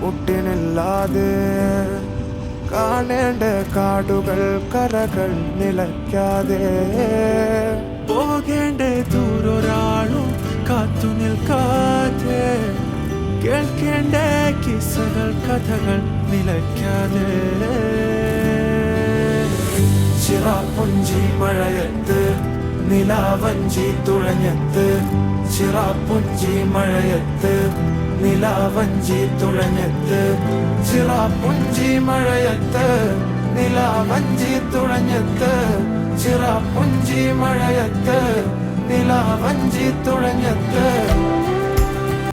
ഒട്ടിനില്ലാതെ കാണേണ്ട കാടുകൾ കരകൾ നിലയ്ക്കാതെ പോകേണ്ട ദൂരൊരാളും കാത്തു നിൽക്കാതെ കേൾക്കേണ്ട കിസ്സകൾ കഥകൾ നിലയ്ക്കാതെ ചിറാപ്പുഞ്ചി മഴയത്ത് നിലാവഞ്ചി തുഴഞ്ഞത്ത് ചിറാപ്പുഞ്ചി മഴയത്ത് നിലാവഞ്ചി തുഴഞ്ഞത്ത് ചിറാപ്പുഞ്ചി മഴയത്ത് നിലാവഞ്ചി തുഴഞ്ഞത്ത് ചിറാപ്പുഞ്ചി മഴയത്ത് നിലാവഞ്ചി